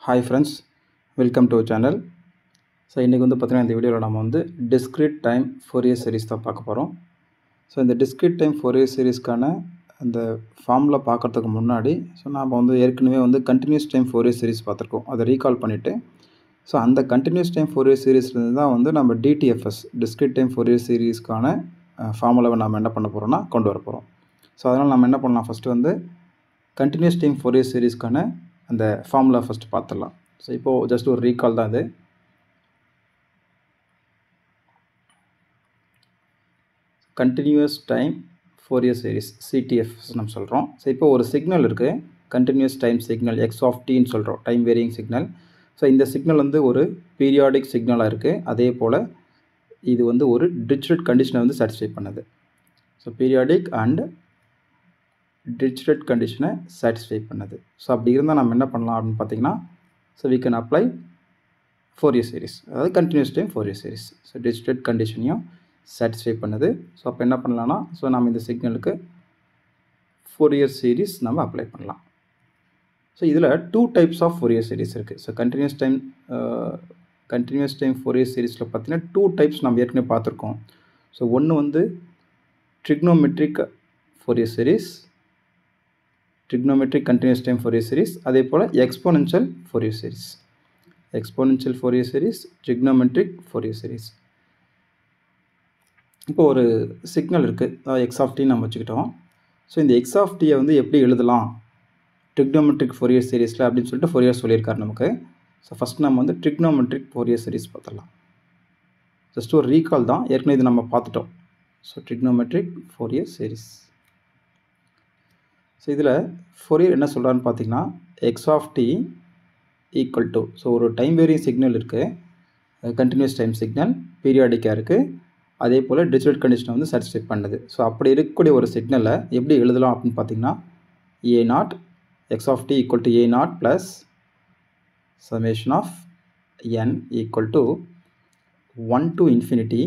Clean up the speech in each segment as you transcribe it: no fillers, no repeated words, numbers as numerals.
Hi friends, welcome to our channel. So இன்றைக்கி வந்து பார்த்திங்கன்னா இந்த வீடியோவில் நம்ம வந்து டிஸ்க்ரீட் டைம் ஃபோரியர் சீரிஸ் தான் பார்க்க போகிறோம். ஸோ இந்த டிஸ்க்ரீட் டைம் ஃபோரியர் சீரிஸ்க்கான அந்த ஃபார்முலா பார்க்குறதுக்கு முன்னாடி நாம் வந்து ஏற்கனவே வந்து கண்டினியூஸ் டைம் ஃபோரியர் சீரிஸ் பார்த்துருக்கோம். அதை ரீகால் பண்ணிவிட்டு ஸோ அந்த கண்டினியூஸ் டைம் ஃபோரியர் சீரிஸ்லேருந்து தான் வந்து நம்ம டிடிஎஃப்எஸ் டிஸ்க்ரீட் டைம் ஃபோரியர் சீரிஸ்க்கான ஃபார்முலாவை நம்ம என்ன பண்ண போகிறோம்னா கொண்டு வர போகிறோம். ஸோ அதனால் நம்ம என்ன பண்ணலாம், ஃபஸ்ட்டு வந்து கண்டினியூஸ் டைம் ஃபோரியர் சீரிஸ்க்கான அந்த ஃபார்முலா ஃபஸ்ட்டு பார்த்துடலாம். ஸோ இப்போது ஜஸ்ட் ஒரு ரீகால் தான் இது. Continuous time Fourier series CTF நம்ம சொல்கிறோம். ஸோ இப்போ ஒரு சிக்னல் இருக்குது, continuous time signal X of டின்னு சொல்கிறோம், டைம் வேரியிங் சிக்னல். ஸோ இந்த சிக்னல் வந்து ஒரு பீரியாடிக் சிக்னலாக இருக்குது. அதே போல் இது வந்து ஒரு டிரிச்லெட் கண்டிஷனை வந்து சாட்டிஸ்ஃபை பண்ணுது. ஸோ பீரியாடிக் அண்ட் டிரிச்லெட் கண்டிஷனை சாட்டிஸ்ஃபை பண்ணுது. ஸோ அப்படி இருந்தால் நம்ம என்ன பண்ணலாம் அப்படின்னு பார்த்தீங்கன்னா, so we can apply Fourier series, அதாவது continuous time Fourier series. So Dirichlet கண்டிஷனையும் சாட்டிஸ்ஃபை பண்ணுது. ஸோ அப்போ என்ன பண்ணலாம்னா, ஸோ நம்ம இந்த சிக்னலுக்கு ஃபோரியர் சீரிஸ் நம்ம அப்ளை பண்ணலாம். ஸோ இதில் 2 டைப்ஸ் ஆஃப் ஃபோரியர் சீரிஸ் இருக்குது. ஸோ கண்டினியூஸ் டைம் ஃபோரியர் சீரிஸில் பார்த்தீங்கன்னா 2 டைப்ஸ் நம்ம ஏற்கனவே பார்த்துருக்கோம். ஸோ ஒன்று வந்து trigonometric Fourier series, trigonometric continuous time Fourier series, அதே போல் exponential Fourier series. Exponential Fourier series, trigonometric Fourier series. இப்போ ஒரு சிக்னல் இருக்குது, எக்ஸ் ஆஃப் டி நம்ம வச்சுக்கிட்டோம். ஸோ இந்த எக்ஸ் ஆஃப் டியை வந்து எப்படி எழுதலாம் ட்ரிக்னோமெட்ரிக் ஃபோரியர் சீரிஸில் அப்படின்னு சொல்லிட்டு ஃபோரியர் சொல்லியிருக்காரு நமக்கு. ஸோ ஃபஸ்ட் நம்ம வந்து ட்ரிக்னோமெட்ரிக் ஃபோரியர் சீரிஸ் பார்த்துடலாம். ஜஸ்ட் ஒரு ரீகால் தான், ஏற்கனவே இது நம்ம பார்த்துட்டோம். So trigonometric Fourier series. So இதில் ஃபோரியர் என்ன சொல்கிறான்னு பார்த்தீங்கன்னா, x of t equal to, so ஒரு டைம் வேரியிங் சிக்னல் இருக்குது, கண்டினியூஸ் டைம் சிக்னல் பீரியாடிக்காக இருக்குது, அதே போல் டிரிச்லெட் கண்டிஷனை வந்து சாட்டிஸ்ஃபை பண்ணுது. ஸோ அப்படி இருக்கக்கூடிய ஒரு சிக்னலை எப்படி எழுதலாம் அப்படின்னு பார்த்தீங்கன்னா, A0 x of t equal to A0 plus summation of n equal to 1 to infinity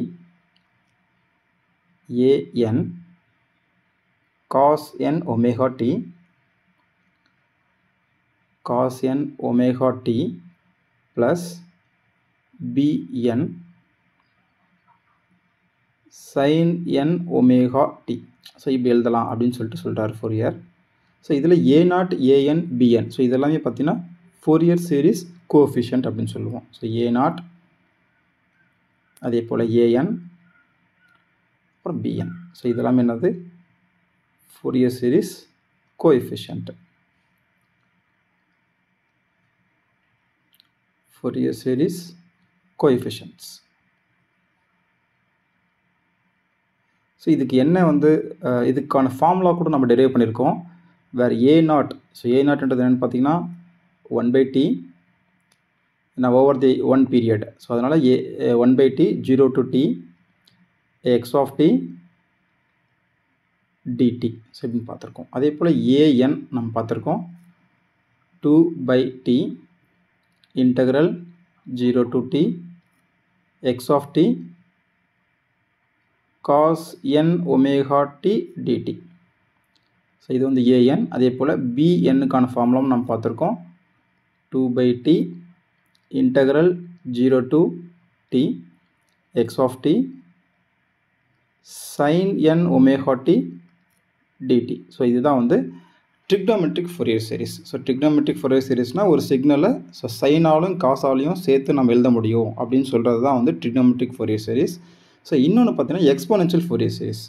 an cos n omega t plus bn sin n omega t. So இப்படி எழுதலாம் அப்படின்னு சொல்கிறார் ஃபோரியர். ஸோ இதில் A0 an bn, ஸோ இதெல்லாமே பார்த்தீங்கன்னா Fourier series coefficient அப்படின்னு சொல்லுவோம். So A0 அதே போல் an அப்புறம் bn, ஸோ இதெல்லாமே என்னது Fourier series coefficient. Fourier series coefficients. So இதுக்கு என்ன வந்து இதுக்கான ஃபார்முலா கூட நம்ம டெரைவ் பண்ணியிருக்கோம். வேறு A0, ஸோ A0ன்றது என்னென்னு பார்த்தீங்கன்னா 1/t நான் ஓவர் தி 1 பீரியட். ஸோ அதனால் 1/t 0 to t x of t dt, so இப்படின்னு பார்த்துருக்கோம். அதே போல் an நம்ம பார்த்துருக்கோம் 2/t integral 0 to t x of t cos n omega t dt. So இது வந்து an. அதே போல் bnக்கான ஃபார்முலாவும் நம்ம பார்த்துருக்கோம் 2/t integral 0 to t x of t sin n omega t dt. So இதுதான் வந்து trigonometric Fourier series. So trigonometric Fourier சீரிஸ்னால் ஒரு சிக்னலை ஸோ சைனாலும் காசாலையும் சேர்த்து நம்ம எழுத முடியும் அப்படின்னு சொல்கிறது தான் வந்து ட்ரிக்னோமெட்ரிக் ஃபோரியர் சீரிஸ். ஸோ இன்னொன்று பார்த்தீங்கன்னா exponential Fourier series.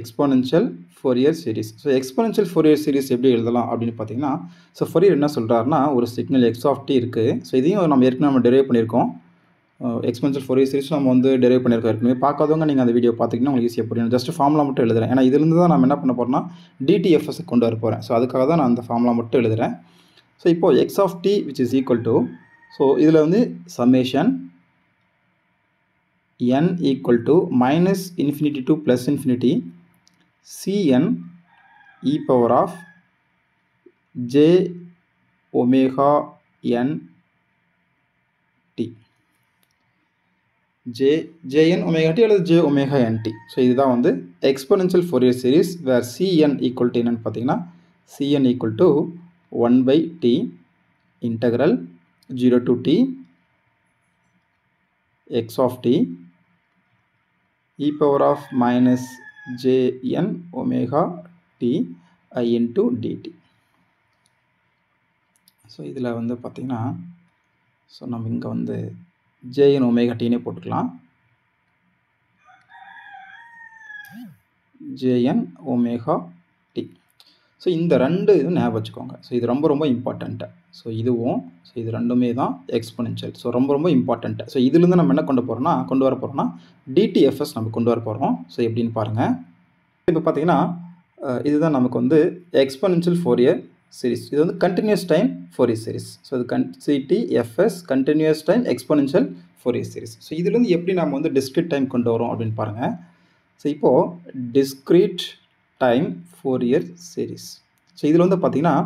Exponential Fourier series. So exponential Fourier series எப்படி எழுதலாம் அப்படின்னு பார்த்தீங்கன்னா, ஸோ ஃபோரியர் என்ன சொல்கிறாருன்னா, ஒரு சிக்னல் எக்ஸ் ஆஃப் டி இருக்குது. ஸோ இதையும் நம்ம ஏற்கனவே நம்ம டெரைவ் பண்ணியிருக்கோம். எக்ஸ்போனென்ஷியல் ஃபோரியர் சீரிஸ் நம்ம வந்து டெரைவ் பண்ணியிருக்கோம் ஏற்கனவே. பார்க்காதவங்க நீங்கள் அந்த வீடியோ பார்த்தீங்கன்னா உங்களுக்கு ஈஸியாக புரியும். ஜஸ்ட் ஃபார்முலா மட்டும் எழுதுறேன், ஏன்னா இதுலேருந்து தான் நம்ம என்ன பண்ண போகிறோம்னா டிடிஎஃப்எஸ் கொண்டு வர போகிறேன். ஸோ அதுக்காக தான் நான் அந்த ஃபார்முலா மட்டும் எழுதுகிறேன். ஸோ இப்போது x of t which is equal to, so இதில் வந்து summation n equal to minus infinity to plus infinity cn e power of j omega n t, jn omega t அல்லது j omega n t. So இதுதான் வந்து exponential Fourier series where cn equal to என்னென்னு பார்த்தீங்கன்னா cn equal to 1/t integral 0 to t x of t e power of minus jn omega t I into dt. So இதில் வந்து பார்த்திங்கன்னா so நம்ம இங்கே வந்து jn omega t னே போட்டுக்கலாம். jn omega t. ஸோ இந்த ரெண்டு இதுவும் ஞாபகம் வச்சுக்கோங்க. ஸோ இது ரொம்ப ரொம்ப இம்பார்ட்டண்ட்டு. ஸோ இதுவும் ஸோ இது ரெண்டுமே தான் எக்ஸ்பொனென்ஷியல். ஸோ ரொம்ப ரொம்ப இம்பார்ட்டண்ட்டு. ஸோ இதுலேருந்து நம்ம என்ன கொண்டு வர போகிறோம்னா dtfs நம்ம கொண்டு வர போகிறோம். ஸோ எப்படின்னு பாருங்கள். இப்போ பார்த்தீங்கன்னா இதுதான் நமக்கு வந்து எக்ஸ்பொனென்ஷியல் ஃபோரியர் சீரிஸ். இது வந்து continuous time Fourier series. So இது CTFS continuous time exponential Fourier series. So இதுலேருந்து எப்படி நம்ம வந்து டிஸ்க்ரீட் டைம் கொண்டு வரோம் அப்படின்னு பாருங்கள். ஸோ இப்போது discrete time Fourier series. So இதில் வந்து பார்த்திங்கன்னா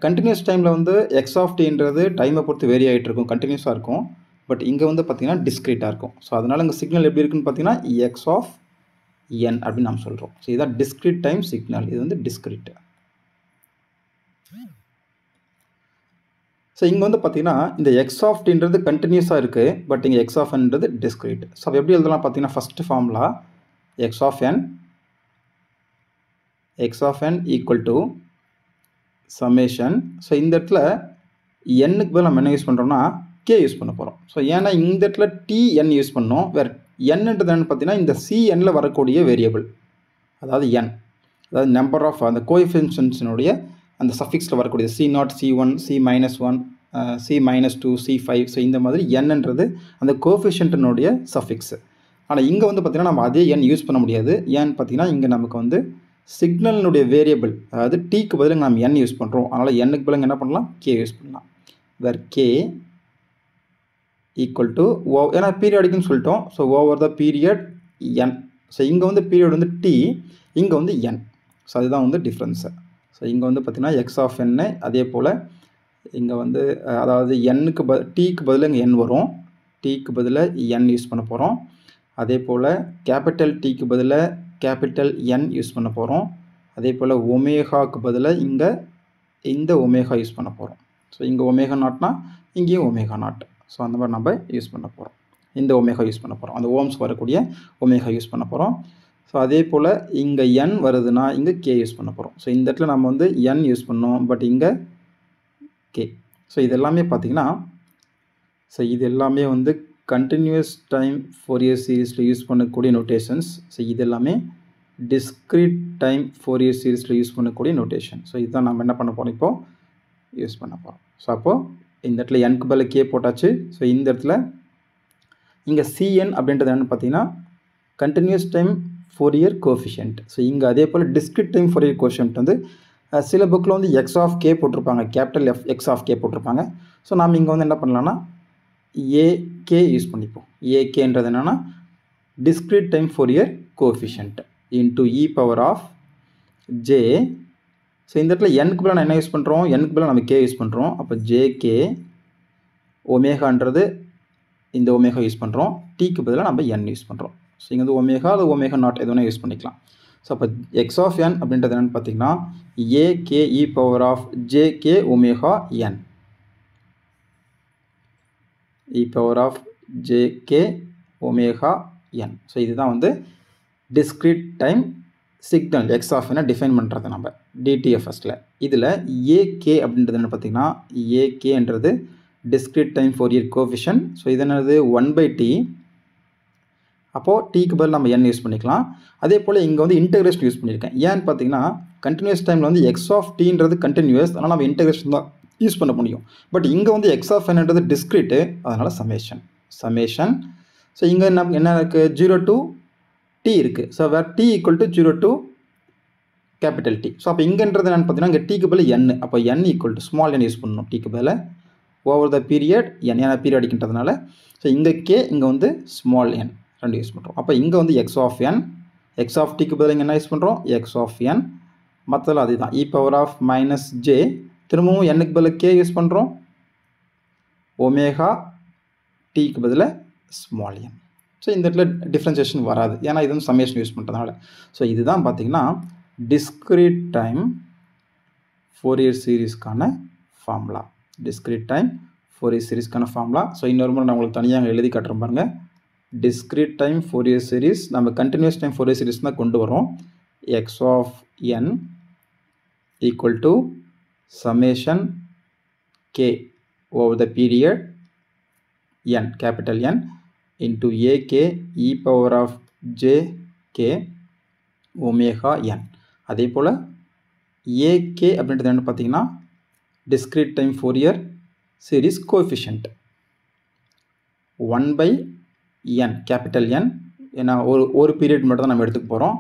கண்டினியூஸ் டைமில் வந்து எக்ஸ் ஆஃப் டீன்றது டைமை பொறுத்து வேரி ஆகிட்டு இருக்கும், கண்டினியூஸாக இருக்கும். பட் இங்கே வந்து பார்த்திங்கன்னா டிஸ்க்ரீட்டாக இருக்கும். ஸோ அதனால் இங்கே சிக்னல் எப்படி இருக்குன்னு பார்த்தீங்கன்னா எக்ஸ் ஆஃப் n அப்படின்னு நம்ம சொல்கிறோம். ஸோ இதுதான் டிஸ்க்ரீட் டைம் சிக்னல். இது வந்து டிஸ்க்ரீட். ஸோ இங்கே வந்து பார்த்தீங்கன்னா இந்த எக்ஸ் ஆஃப் டீன்றது கண்டினியூஸாக இருக்குது, பட் இங்கே எக்ஸ் ஆஃப் nன்றது டிஸ்க்ரீட். ஸோ அப்போ எப்படி எழுதலாம் பார்த்தீங்கன்னா first formula x of n equal to summation. So இந்த இடத்துல n-க்கு பதில் நம்ம என்ன யூஸ் பண்ணுறோம்னா k யூஸ் பண்ண போகிறோம். ஸோ ஏன்னா இந்த இடத்துல tn யூஸ் பண்ணோம். வேறு n-ன்றது என்னன்னு பார்த்தீங்கன்னா இந்த cn-ல வரக்கூடிய வேரியபிள், அதாவது n, அதாவது நம்பர் ஆஃப் அந்த கோஎஃபிஷியன்ட்ஸினுடைய அந்த சஃபிக்ஸில் வரக்கூடிய C0, C1, C-1, C-2, C5. So இந்த மாதிரி n-ன்றது அந்த கோஎஃபிஷியன்ட்டினுடைய சஃபிக்ஸு. ஆனால் இங்கே வந்து பார்த்திங்கன்னா நம்ம அதே n யூஸ் பண்ண முடியாது. ஏன்னு பார்த்தீங்கன்னா இங்கே நமக்கு வந்து சிக்னலினுடைய வேரியபிள், அதாவது t-க்கு பதிலாக நம்ம n யூஸ் பண்ணுறோம். அதனால் n-க்கு பதிலாக என்ன பண்ணலாம், k யூஸ் பண்ணலாம். வேர் k ஈக்குவல் டு ஏன்னா பீரியாடிக்குன்னு சொல்லிட்டோம். So over the period n. So இங்கே வந்து பீரியட் வந்து t, இங்கே வந்து n. ஸோ அதுதான் வந்து டிஃப்ரென்ஸு. ஸோ இங்கே வந்து பார்த்திங்கன்னா எக்ஸ் ஆஃப் n, அதே போல் இங்கே வந்து அதாவது n-க்கு t-க்கு பதிலாக இங்கே n வரும், t-க்கு பதிலாக n யூஸ் பண்ண போகிறோம். அதே போல் கேபிட்டல் t-க்கு பதிலாக கேபிட்டல் n யூஸ் பண்ண போகிறோம். அதே போல் ஒமேகாவுக்கு பதிலாக இங்கே இந்த ஒமேகா யூஸ் பண்ண போகிறோம். ஸோ இங்கே ஒமேகா நாட்னா இங்கேயும் ஒமேகா நாட். ஸோ அந்த மாதிரி நம்ம யூஸ் பண்ண போகிறோம். இந்த ஒமேகா யூஸ் பண்ண போகிறோம், அந்த ஓம்ஸ் வரக்கூடிய ஒமேகா யூஸ் பண்ண போகிறோம். ஸோ அதே போல் இங்கே n வருதுன்னா இங்கே k யூஸ் பண்ண போகிறோம். ஸோ இந்த இடத்துல நம்ம வந்து n யூஸ் பண்ணோம், பட் இங்கே k. ஸோ இது எல்லாமே பார்த்திங்கன்னா ஸோ இது எல்லாமே வந்து கண்டினியூஸ் டைம் ஃபோரியர் சீரீஸில் யூஸ் பண்ணக்கூடிய நோட்டேஷன்ஸ். ஸோ இது எல்லாமே டிஸ்க்ரீட் டைம் ஃபோரியர் சீரீஸில் யூஸ் பண்ணக்கூடிய நோட்டேஷன். ஸோ இதுதான் நம்ம என்ன பண்ண போகிறோம், இப்போது யூஸ் பண்ண போகிறோம். ஸோ அப்போது இந்த இடத்துல n-க்கு பதிலாக k போட்டாச்சு. ஸோ இந்த இடத்துல இங்கே cn அப்படின்றது என்னென்னு பார்த்தீங்கன்னா continuous time Fourier coefficient. So இங்கே அதே போல் டிஸ்க்ரீட் டைம் ஃபோரியர் கோஎஃபிஷியன்ட் வந்து சில புக்கில் வந்து எக்ஸ் ஆஃப் கே போட்டிருப்பாங்க, கேபிட்டல் எக்ஸ் ஆஃப் கே போட்டிருப்பாங்க. ஸோ நாம் இங்கே வந்து என்ன பண்ணலாம்னா ak யூஸ் பண்ணிப்போம். akன்றது என்னென்னா discrete time Fourier coefficient into e power of j. So இந்த இடத்துல n-க்கு பதிலாக நான் என்ன யூஸ் பண்ணுறோம், n-க்கு பதிலாக நம்ம k யூஸ் பண்ணுறோம். அப்போ jk ஒமேகான்றது இந்த ஒமேகா யூஸ் பண்ணுறோம், t-க்கு பதிலாக நம்ம n யூஸ் பண்ணுறோம். ஸோ இங்கே வந்து ஒமேகா அது ஒமேகா நாட் எது வேணால் யூஸ் பண்ணிக்கலாம். ஸோ அப்போ எக்ஸ் ஆஃப் n அப்படின்றது என்னென்னு பார்த்தீங்கன்னா ak e power of jk omega n, e power of jk omega n. So இதுதான் வந்து discrete time signal X of என்ன டிஃபைன் பண்ணுறது நம்ம டிடிஎஃப்எஸில். இதில் ak அப்படின்றது என்ன பார்த்தீங்கன்னா akன்றது discrete time Fourier coefficient. So இது என்னது 1/t. அப்போது t-க்கு பதில் நம்ம n யூஸ் பண்ணிக்கலாம். அதே போல் இங்கே வந்து இன்டெகிரேஷன் யூஸ் பண்ணியிருக்கேன். ஏன்னு பார்த்தீங்கன்னா கண்டினியூஸ் டைமில் வந்து எக்ஸ் ஆஃப் டீன்றது கண்டினியூஸ், அதனால் நம்ம இன்டெகிரேஷன் தான் யூஸ் பண்ண முடியும். பட் இங்கே வந்து எக்ஸ் ஆஃப் n-ன்றது டிஸ்க்ரீட்டு, அதனால் சமேஷன். ஸோ இங்கே என்ன இருக்குது, 0 to t இருக்குது. So where t equal to 0 to capital T. So அப்போ இங்கேன்றது என்னென்னு பார்த்தீங்கன்னா இங்கே t-க்கு பதில் n. அப்போ n equal to small n use பண்ணணும் t-க்கு பதில் ஓவர் த பீரியட் n, ஏன்னா பீரியடிக்கின்றதுனால. ஸோ இங்கே k, இங்கே வந்து ஸ்மால் n ரெண்டு யூஸ் பண்ணுறோம். அப்போ இங்கே வந்து X of n, X of t-க்கு பதில் இங்கே என்ன யூஸ் பண்ணுறோம், எக்ஸ் ஆஃப் n. மற்றதில் அதுதான் e power of minus j. திரும்பவும் n-க்கு பதில் k யூஸ் பண்ணுறோம், ஒமேகா t-க்கு பதில் ஸ்மால் n. ஸோ இந்த இடத்துல டிஃப்ரென்சியேஷன் வராது, ஏன்னா இது வந்து சமேஷன் யூஸ் பண்ணுறதுனால. ஸோ இதுதான் பார்த்தீங்கன்னா டிஸ்க்ரீட் டைம் ஃபோரியர் சீரிஸ்க்கான ஃபார்முலா. டிஸ்கிரீட் டைம் ஃபோரியர் சீரிஸ்க்கான ஃபார்முலா. ஸோ இன்னொரு முறை நான் உங்களுக்கு தனியாக எழுதி காட்டுறேன் பாருங்கள். டிஸ்கிரீட் டைம் ஃபோரியர் சீரிஸ் நம்ம கண்டினியூஸ் டைம் ஃபோரியர் சீரிஸ் தான் கொண்டு வரோம். X of N equal to summation K over the period n, capital N, into ak e power of j k omega n. அதே போல் ak அப்படின்றது என்ன பார்த்தீங்கன்னா discrete time Fourier series coefficient 1 by n, capital N. ஏன்னா ஒரு period மட்டும் தான் நம்ம எடுத்துக்க போகிறோம்.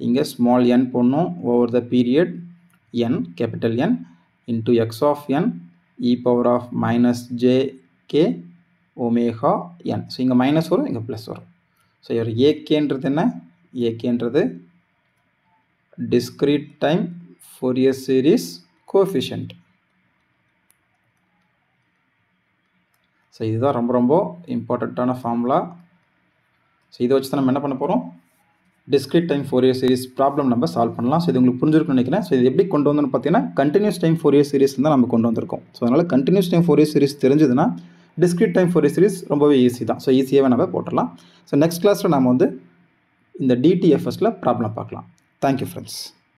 இங்கே ஸ்மால் n போடணும் over the period n, capital N, into x of n e power of minus j k omega n. So இங்கே மைனஸ் வரும், இங்கே ப்ளஸ் வரும். ஸோ இவர் ஏகேன்றது என்ன? ஏகேன்றது discrete time Fourier series coefficient. So இதுதான் ரொம்ப ரொம்ப இம்பார்ட்டண்ட்டான ஃபார்முலா. ஸோ இதை வச்சு தான் நம்ம என்ன பண்ண போகிறோம்? Discrete time Fourier series problem நம்ம சால்வ் பண்ணலாம். ஸோ இது உங்களுக்கு புரிஞ்சிருக்குன்னு நினைக்கிறேன். ஸோ இது எப்படி கொண்டு வந்தோன்னு பார்த்தீங்கன்னா கண்டினியூஸ் டைம் ஃபோரியர் சீரிஸ் தான் நம்ம கொண்டு வந்திருக்கோம். ஸோ அதனால் கண்டினியூஸ் டைம் ஃபோரியர் சீரிஸ் தெரிஞ்சதுன்னா டிஸ்கிரீட் டைம் ஃபோரியர் சீரிஸ் ரொம்பவே ஈஸி தான். ஸோ ஈஸியாகவே நம்ம போட்டுடலாம். ஸோ நெக்ஸ்ட் கிளாஸில் நம்ம வந்து இந்த டிடிஎஃப்எஸில் ப்ராப்ளம் பார்க்கலாம். Thank you friends.